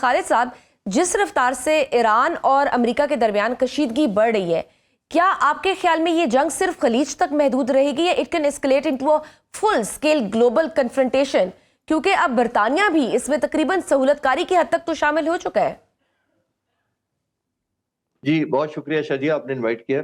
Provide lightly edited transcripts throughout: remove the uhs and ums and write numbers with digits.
खालिद साहब, जिस रफ्तार से ईरान और अमेरिका के दरमियान कशीदगी बढ़ रही है, क्या आपके ख्याल में ये जंग सिर्फ खलीज तक महदूद रहेगी या it can escalate into a full scale global confrontation? क्योंकि अब बरतानिया भी इसमें तकरीबन सहूलतकारी की हद तक तो शामिल हो चुका है। जी बहुत शुक्रिया शाजिया, आपने इनवाइट किया।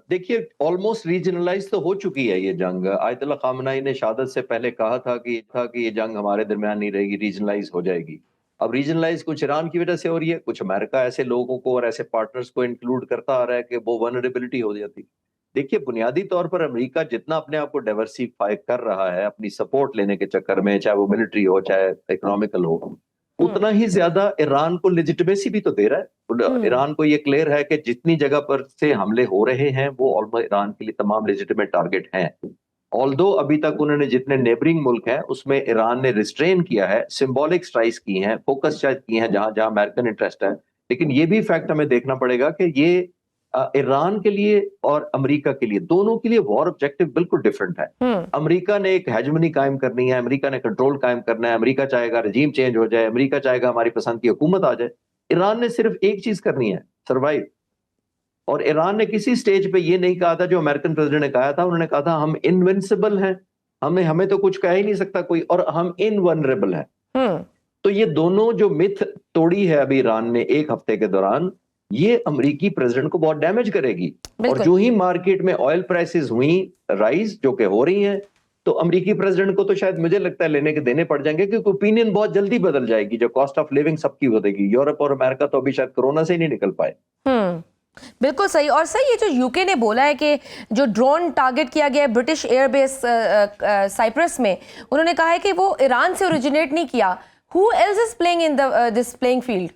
देखिए, ऑलमोस्ट रीजनलाइज तो हो चुकी है ये जंग। आयतुल्ला खामनाई ने शहादत से पहले कहा था कि ये जंग हमारे दरमियान नहीं रहेगी, रीजनलाइज हो जाएगी। अब रीजनलाइज कुछ ईरान की वजह से हो रही है, कुछ अमेरिका ऐसे लोगों को और ऐसे पार्टनर्स को इंक्लूड करता आ रहा है कि वो वनरेबिलिटी हो जाती। देखिए, बुनियादी तौर पर अमेरिका जितना अपने आप को डाइवर्सिफाई कर रहा है अपनी सपोर्ट लेने के चक्कर में, चाहे वो मिलिट्री हो चाहे इकोनॉमिकल हो, उतना ही ज्यादा ईरान को लेजिटिमेसी भी तो दे रहा है। ईरान को ये क्लियर है कि जितनी जगह पर से हमले हो रहे हैं वो ऑलमोस्ट ईरान के लिए तमाम लेजिटिमेट टारगेट हैं। ऑल्दो अभी तक उन्होंने जितने नेबरिंग मुल्क हैं उसमें ईरान ने रिस्ट्रेन किया है, सिंबॉलिक स्ट्राइक्स की हैं, फोकस शायद की हैं जहां जहां अमेरिकन इंटरेस्ट है। लेकिन ये भी फैक्ट हमें देखना पड़ेगा कि ये ईरान के लिए और अमेरिका के लिए, दोनों के लिए वॉर ऑब्जेक्टिव बिल्कुल डिफरेंट है। अमेरिका ने एक हेजमनी कायम करनी है, अमेरिका ने कंट्रोल कायम करना है, अमेरिका चाहेगा रजीम चेंज हो जाए, अमेरिका चाहेगा हमारी पसंद की हुकूमत आ जाए। ईरान ने सिर्फ एक चीज करनी है, सर्वाइव। और ईरान ने किसी स्टेज पे ये नहीं कहा था जो अमेरिकन प्रेसिडेंट ने कहा था, उन्होंने कहा था हम इनविंसिबल हैं, हमें तो कुछ कह ही नहीं सकता कोई, और हम इनवनरेबल हैं। तो ये दोनों जो मिथ तोड़ी है अभी ईरान ने एक हफ्ते के दौरान, ये अमेरिकी प्रेसिडेंट को बहुत डैमेज करेगी। और जो ही मार्केट में ऑयल प्राइसेस हुई राइज, जो कि हो रही हैं, तो अमेरिकी प्रेसिडेंट को तो शायद मुझे लगता है लेने के देने पड़ जाएंगे, क्योंकि ओपिनियन बहुत जल्दी बदल जाएगी, जो कॉस्ट ऑफ लिविंग सबकी बदलेगी। यूरोप और अमेरिका तो अभी शायद कोरोना से ही नहीं निकल पाए। बिल्कुल सही। और सही, ये जो यूके ने बोला है कि जो ड्रोन टारगेट किया गया है ब्रिटिश एयरबेस साइप्रस में, उन्होंने कहा है कि वो ईरान से ओरिजिनेट नहीं किया। Who else is playing in this playing field?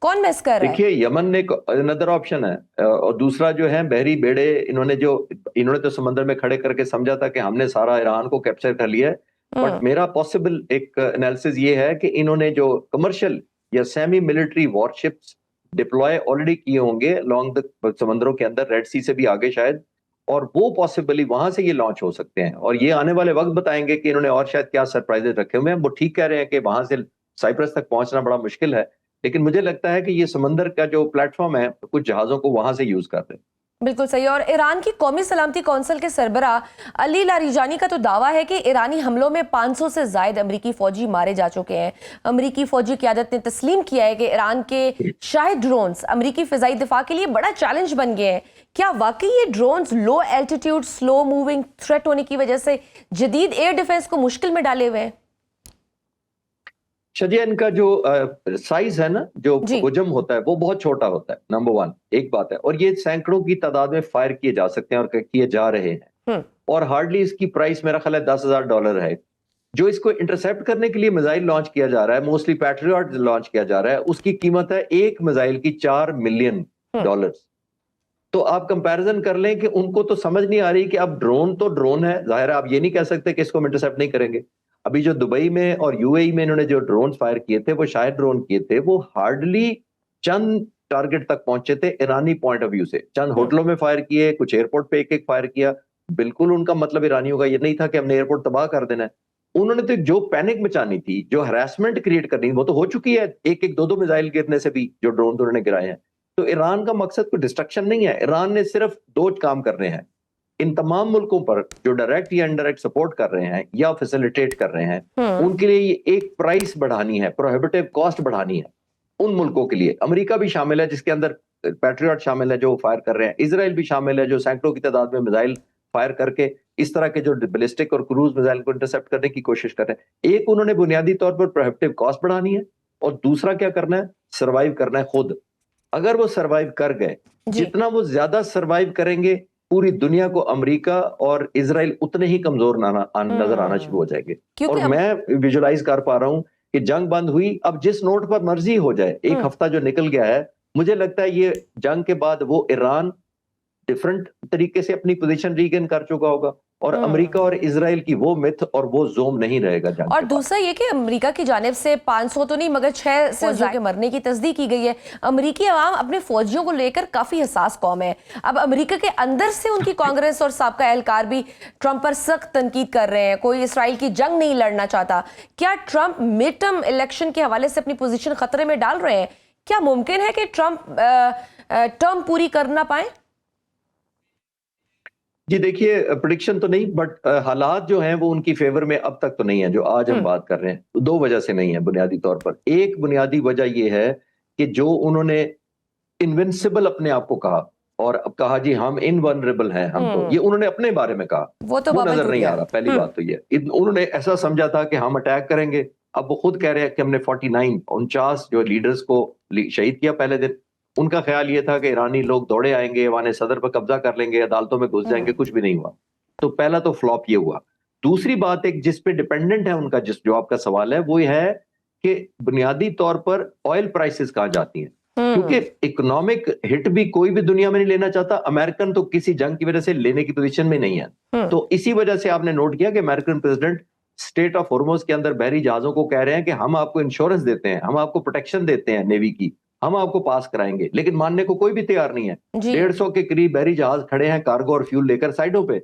कौन मिस कर रहा है? देखिए, यमन ने अनदर ऑप्शन है, और दूसरा जो है बहरी बेड़े, इन्होंने तो समंदर में खड़े करके समझा था कि हमने सारा ईरान को कैप्चर कर लिया है। बट मेरा पॉसिबल एक एनालिसिस ये है कि इन्होंने जो कमर्शियल या semi military warships deploy already किए होंगे लॉन्ग द समंदरों के अंदर, रेड सी से भी आगे शायद, और वो पॉसिबली वहां से ये लॉन्च हो सकते हैं। और ये आने वाले वक्त बताएंगे कि इन्होंने और शायद क्या सरप्राइजेस रखे हुए हैं। वो ठीक कह रहे हैं कि वहां से साइप्रस तक पहुंचना बड़ा मुश्किल है, लेकिन मुझे लगता है कि ये समंदर का जो प्लेटफॉर्म है कुछ जहाजों को वहां से यूज करते हैं। बिल्कुल सही। और ईरान की कौमी सलामती कौंसिल के सरबराह अली लारिजानी का तो दावा है कि ईरानी हमलों में 500 से ज्यादा अमरीकी फौजी मारे जा चुके हैं। अमरीकी फौजी क़यादत ने तस्लीम किया है कि ईरान के शाहिद ड्रोन्स अमरीकी फिजाई दिफा के लिए बड़ा चैलेंज बन गए हैं। क्या वाकई ये ड्रोन्स लो एल्टीट्यूड स्लो मूविंग थ्रेट होने की वजह से जदीद एयर डिफेंस को मुश्किल में डाले हुए हैं? शजिया, इनका जो साइज है ना, जो हुजम होता है वो बहुत छोटा होता है, नंबर वन, एक बात है। और ये सैकड़ों की तादाद में फायर किए जा सकते हैं और किए जा रहे हैं। और हार्डली इसकी प्राइस मेरा ख्याल है $10,000 है। जो इसको इंटरसेप्ट करने के लिए मिसाइल लॉन्च किया जा रहा है, मोस्टली पैट्रियट लॉन्च किया जा रहा है, उसकी कीमत है एक मिसाइल की $4 मिलियन। तो आप कंपैरिजन कर लें कि उनको तो समझ नहीं आ रही कि अब ड्रोन तो ड्रोन है, जाहिर है आप ये नहीं कह सकते कि इसको हम इंटरसेप्ट नहीं करेंगे। अभी जो दुबई में और यूएई में इन्होंने जो ड्रोन फायर किए थे, वो शायद ड्रोन किए थे, वो हार्डली चंद टारगेट तक पहुंचे थे ईरानी पॉइंट ऑफ व्यू से। चंद होटलों में फायर किए, कुछ एयरपोर्ट पे एक फायर किया। बिल्कुल उनका मतलब ईरानियों का ये नहीं था कि हमने एयरपोर्ट तबाह कर देना है। उन्होंने तो जो पैनिक मचानी थी, जो हरासमेंट क्रिएट करनी, वो तो हो चुकी है। एक दो मिसाइल गिरने से भी जो ड्रोन उन्होंने गिराए हैं। तो ईरान का मकसद कोई डिस्ट्रक्शन नहीं है। ईरान ने सिर्फ दो काम करने हैं इन तमाम मुल्कों पर जो डायरेक्ट या इनडायरेक्ट सपोर्ट कर रहे हैं या फैसिलिटेट कर रहे हैं, उनके लिए एक प्राइस बढ़ानी है, प्रोहिबिटिव कॉस्ट बढ़ानी है उन मुल्कों के लिए। अमेरिका भी शामिल है जिसके अंदर पैट्रियट शामिल है जो फायर कर रहे हैं, इजराइल भी शामिल है जो सैकड़ों की तादाद में मिसाइल फायर करके इस तरह के जो बैलिस्टिक और क्रूज मिसाइल को इंटरसेप्ट करने की कोशिश कर रहे हैं। एक उन्होंने बुनियादी तौर पर प्रोहिबिटिव कॉस्ट बढ़ानी है, और दूसरा क्या करना है, सर्वाइव करना है खुद। अगर वो सर्वाइव कर गए, जितना वो ज्यादा सर्वाइव करेंगे, पूरी दुनिया को अमेरिका और इजराइल उतने ही कमजोर नजर आना शुरू हो जाएंगे। और मैं विजुलाइज कर पा रहा हूं कि जंग बंद हुई, अब जिस नोट पर मर्जी हो जाए, एक हफ्ता जो निकल गया है, मुझे लगता है ये जंग के बाद वो ईरान डिफरेंट तरीके से अपनी पोजीशन रीगेन कर चुका होगा और अमेरिका और इजराइल की वो मिथ और वो जोम नहीं रहेगा जंग और के बाद। दूसरा ये कि अमेरिका की जानिब से 500 तो नहीं मगर 6 से ज्यादा मरने की तस्दीक की गई है। अमेरिकी अवाम अपने फौजियों को लेकर काफी हसास कौम है। अब अमेरिका के अंदर से उनकी कांग्रेस और साबका एहलकार भी ट्रंप पर सख्त तनकीद कर रहे हैं, कोई इसराइल की जंग नहीं लड़ना चाहता। क्या ट्रंप मिड टर्म इलेक्शन के हवाले से अपनी पोजीशन खतरे में डाल रहे हैं? क्या मुमकिन है कि ट्रंप टर्म पूरी कर ना पाए? जी देखिए, प्रेडिक्शन तो नहीं, बट हालात जो हैं वो उनकी फेवर में अब तक तो नहीं है। जो आज हम बात कर रहे हैं तो दो वजह से नहीं है बुनियादी तौर पर। एक बुनियादी वजह ये है कि जो उन्होंने इनविंसिबल अपने आप को कहा और अब कहा जी हम इनवनरेबल हैं, हम तो, ये उन्होंने अपने बारे में कहा, वो तो नजर नहीं आ रहा। पहली बात तो ये उन्होंने ऐसा समझा था कि हम अटैक करेंगे। अब वो खुद कह रहे हैं कि हमने 49 जो लीडर्स को शहीद किया पहले दिन। उनका ख्याल ये था कि ईरानी लोग दौड़े आएंगे, वाने सदर पर कब्जा कर लेंगे, अदालतों में घुस जाएंगे। कुछ भी नहीं हुआ। तो पहला तो फ्लॉप ये हुआ। दूसरी बात एक जिस पे डिपेंडेंट है उनका, जिस जो आपका सवाल है, वो है कि बुनियादी तौर पर ऑयल प्राइसेस कहाँ जाती हैं, क्योंकि इकोनॉमिक हिट भी कोई भी दुनिया में नहीं लेना चाहता। अमेरिकन तो किसी जंग की वजह से लेने की पोजीशन में नहीं है। तो इसी वजह से आपने नोट किया कि American president state of Hormuz के अंदर बहरी जहाजों को कह रहे हैं कि हम आपको इंश्योरेंस देते हैं, हम आपको प्रोटेक्शन देते हैं नेवी की, हम आपको पास कराएंगे। लेकिन मानने को कोई भी तैयार नहीं है। 150 के करीब बहरी जहाज खड़े हैं कार्गो और फ्यूल लेकर साइडों पे।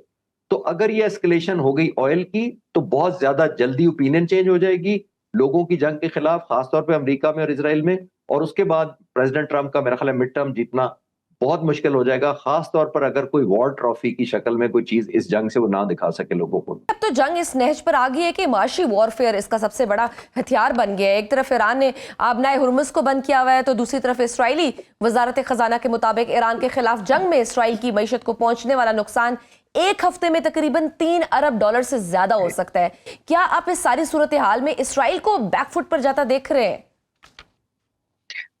तो अगर ये एस्केलेशन हो गई ऑयल की तो बहुत ज्यादा जल्दी ओपिनियन चेंज हो जाएगी लोगों की जंग के खिलाफ, खासतौर पे अमेरिका में और इसराइल में। और उसके बाद प्रेसिडेंट ट्रंप का मेरा ख्याल है मिड टर्म जीतना बहुत मुश्किल हो जाएगा, खास तौर पर अगर कोई वॉर ट्रॉफी की शक्ल में कोई चीज इस जंग से वो ना दिखा सके लोगों को। अब तो जंग इस नहज पर आ गई है कि माशी वॉरफेयर इसका सबसे बड़ा हथियार बन गया है। एक तरफ ईरान ने आबनाए हुर्मुज को बंद किया हुआ है, तो दूसरी तरफ इसराइली वजारत खजाना के मुताबिक ईरान के खिलाफ जंग में इसराइल की मईशत को पहुंचने वाला नुकसान एक हफ्ते में तकरीबन $3 अरब से ज्यादा हो सकता है। क्या आप इस सारी सूरत हाल में इसराइल को बैकफुट पर जाता देख रहे हैं?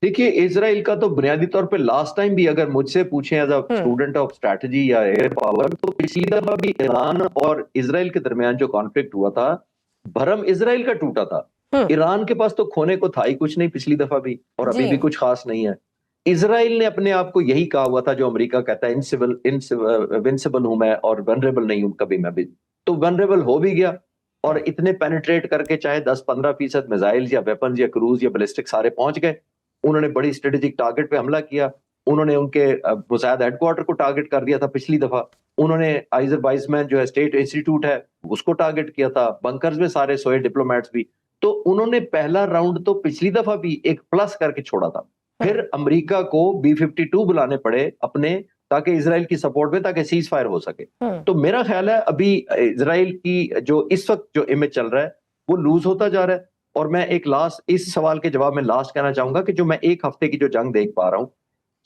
देखिए, इजराइल का तो बुनियादी तौर पे लास्ट टाइम भी अगर मुझसे पूछें as a student of strategy या एयर पावर, तो पिछली दफा भी ईरान और इजराइल के दरमियान जो कॉन्फ्लिक्ट हुआ था, भरम इजराइल का टूटा था। ईरान के पास तो खोने को था ही कुछ नहीं पिछली दफा भी, और अभी भी कुछ खास नहीं है। इजराइल ने अपने आप को यही कहा हुआ था जो अमेरिका कहता है इनविंसिबल हूं मैं और वनरेबल नहीं हूं कभी मैं भी। तो वनरेबल हो भी गया और इतने पेनिट्रेट करके चाहे 10-15% मिसाइल या वेपन्स या क्रूज या बैलिस्टिक सारे पहुंच गए। उन्होंने बड़ी स्ट्रेटेजिक टारगेट पे हमला किया। उन्होंने उनके मुसाद हेडक्वार्टर को टारगेट कर दिया था पिछली दफा। उन्होंने आइजर वाइसमैन जो है स्टेट इंस्टीट्यूट है उसको टारगेट किया था। बंकर्स में सारे सोए डिप्लोमेट्स भी। तो उन्होंने पहला राउंड तो पिछली दफा भी एक प्लस करके छोड़ा था। फिर अमेरिका को B-52 बुलाने पड़े अपने, ताकि इजराइल की सपोर्ट में, ताकि सीज फायर हो सके। तो मेरा ख्याल है अभी इजराइल की जो इस वक्त जो इमेज चल रहा है वो लूज होता जा रहा है। और मैं एक लास्ट इस सवाल के जवाब में लास्ट कहना चाहूंगा कि जो मैं एक हफ्ते की जो जंग देख पा रहा हूं,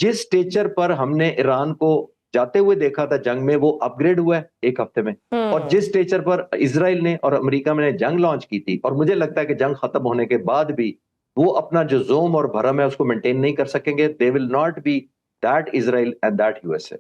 जिस स्टेचर पर हमने ईरान को जाते हुए देखा था जंग में, वो अपग्रेड हुआ है एक हफ्ते में। और जिस स्टेचर पर इजराइल ने और अमेरिका में जंग लॉन्च की थी, और मुझे लगता है कि जंग खत्म होने के बाद भी वो अपना जो जोम और भरम है उसको मेंटेन नहीं कर सकेंगे। They will not be that Israel and that USA।